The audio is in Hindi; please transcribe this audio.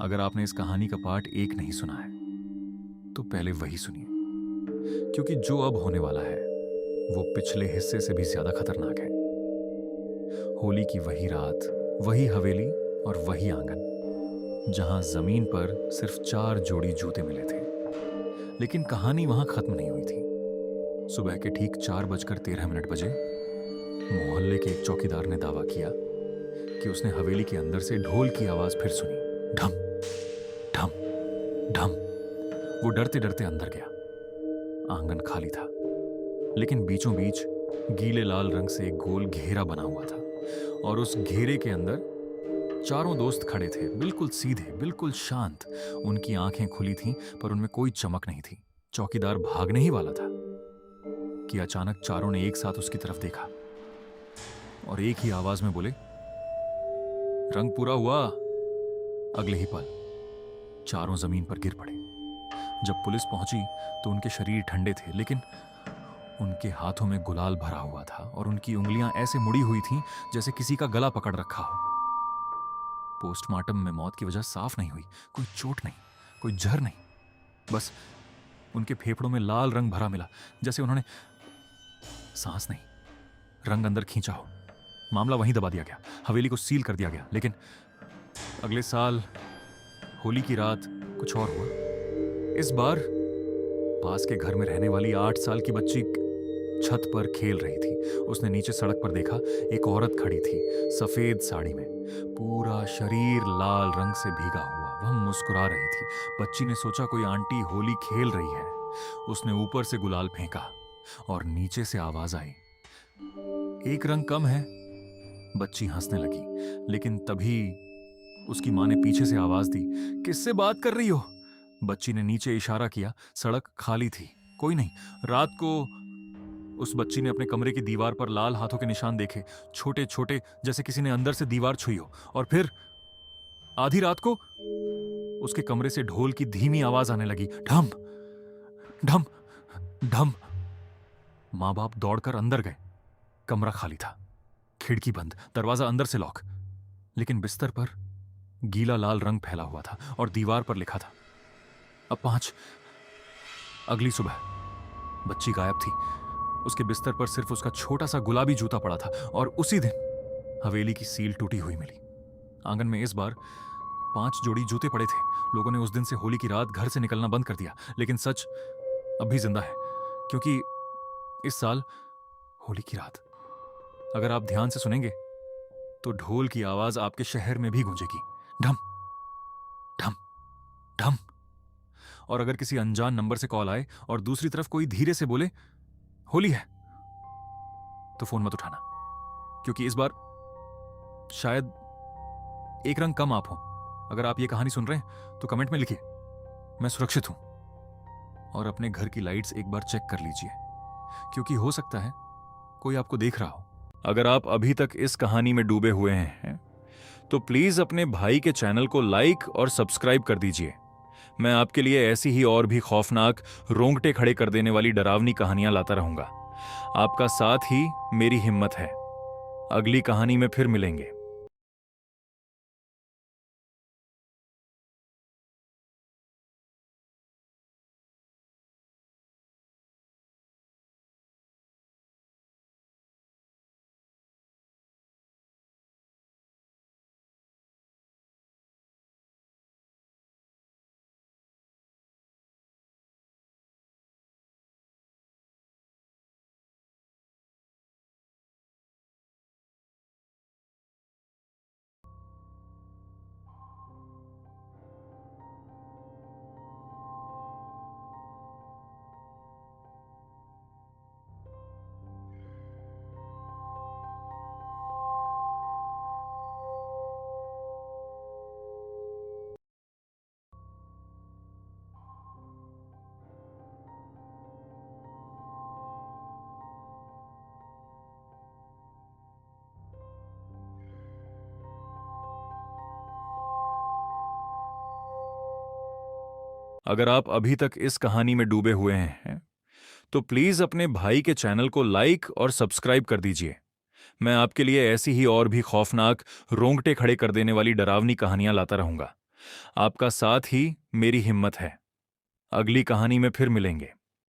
अगर आपने इस कहानी का पार्ट 1 नहीं सुना है तो पहले वही सुनिए, क्योंकि जो अब होने वाला है वो पिछले हिस्से से भी ज्यादा खतरनाक है। होली की वही रात, वही हवेली और वही आंगन जहां जमीन पर सिर्फ 4 जोड़ी जूते मिले थे। लेकिन कहानी वहां खत्म नहीं हुई थी। सुबह के ठीक 4:13 बजे मोहल्ले के एक चौकीदार ने दावा किया कि उसने हवेली के अंदर से ढोल की आवाज फिर सुनी। ढम ढम ढम। वो डरते डरते अंदर गया। आंगन खाली था, लेकिन बीचों बीच गीले लाल रंग से एक गोल घेरा बना हुआ था और उस घेरे के अंदर चारों दोस्त खड़े थे, बिल्कुल सीधे, बिल्कुल शांत। उनकी आंखें खुली थीं, पर उनमें कोई चमक नहीं थी। चौकीदार भागने ही वाला था कि अचानक चारों ने एक साथ उसकी तरफ देखा और एक ही आवाज में बोले, रंग पूरा हुआ। अगले ही पल चारों जमीन पर गिर पड़े। जब पुलिस पहुंची तो उनके शरीर ठंडे थे, लेकिन उनके हाथों में गुलाल भरा हुआ था और उनकी उंगलियां ऐसे मुड़ी हुई थीं जैसे किसी का गला पकड़ रखा हो। पोस्टमार्टम में मौत की वजह साफ नहीं हुई। कोई चोट नहीं, कोई जहर नहीं, बस उनके फेफड़ों में लाल रंग भरा मिला, जैसे उन्होंने सांस नहीं, रंग अंदर खींचा हो। मामला वहीं दबा दिया गया, हवेली को सील कर दिया गया। लेकिन अगले साल होली की रात कुछ और हुआ। इस बार पास के घर में रहने वाली 8 साल की बच्ची छत पर खेल रही थी। उसने नीचे सड़क पर देखा, एक औरत खड़ी थी सफेद साड़ी में, पूरा शरीर लाल रंग से भीगा हुआ। वह मुस्कुरा रही थी। बच्ची ने सोचा कोई आंटी होली खेल रही है। उसने ऊपर से गुलाल फेंका और नीचे से आवाज आई, एक रंग कम है। बच्ची हंसने लगी, लेकिन तभी उसकी मां ने पीछे से आवाज दी, किससे बात कर रही हो? बच्ची ने नीचे इशारा किया। सड़क खाली थी, कोई नहीं। रात को उस बच्ची ने अपने कमरे की दीवार पर लाल हाथों के निशान देखे, छोटे छोटे, जैसे किसी ने अंदर से दीवार छुई हो। और फिर आधी रात को उसके कमरे से ढोल की धीमी आवाज आने लगी, ढम ढम ढम। मां बाप दौड़कर अंदर गए। कमरा खाली था, खिड़की बंद, दरवाजा अंदर से लॉक। लेकिन बिस्तर पर गीला लाल रंग फैला हुआ था और दीवार पर लिखा था, अब 5। अगली सुबह बच्ची गायब थी। उसके बिस्तर पर सिर्फ उसका छोटा सा गुलाबी जूता पड़ा था और उसी दिन हवेली की सील टूटी हुई मिली। आंगन में इस बार 5 जोड़ी जूते पड़े थे। लोगों ने उस दिन से होली की रात घर से निकलना बंद कर दिया। लेकिन सच अब भी जिंदा है, क्योंकि इस साल होली की रात, अगर आप ध्यान से सुनेंगे तो ढोल की आवाज आपके शहर में भी गूंजेगी, ढम ढम ढम। और अगर किसी अनजान नंबर से कॉल आए और दूसरी तरफ कोई धीरे से बोले होली है, तो फोन मत उठाना, क्योंकि इस बार शायद एक रंग कम आप हो। अगर आप ये कहानी सुन रहे हैं तो कमेंट में लिखिए, मैं सुरक्षित हूं। और अपने घर की लाइट्स एक बार चेक कर लीजिए, क्योंकि हो सकता है कोई आपको देख रहा हो। अगर आप अभी तक इस कहानी में डूबे हुए हैं तो प्लीज अपने भाई के चैनल को लाइक और सब्सक्राइब कर दीजिए। मैं आपके लिए ऐसी ही और भी खौफनाक, रोंगटे खड़े कर देने वाली डरावनी कहानियां लाता रहूंगा। आपका साथ ही मेरी हिम्मत है। अगली कहानी में फिर मिलेंगे। अगर आप अभी तक इस कहानी में डूबे हुए हैं तो प्लीज अपने भाई के चैनल को लाइक और सब्सक्राइब कर दीजिए। मैं आपके लिए ऐसी ही और भी खौफनाक, रोंगटे खड़े कर देने वाली डरावनी कहानियां लाता रहूंगा। आपका साथ ही मेरी हिम्मत है। अगली कहानी में फिर मिलेंगे।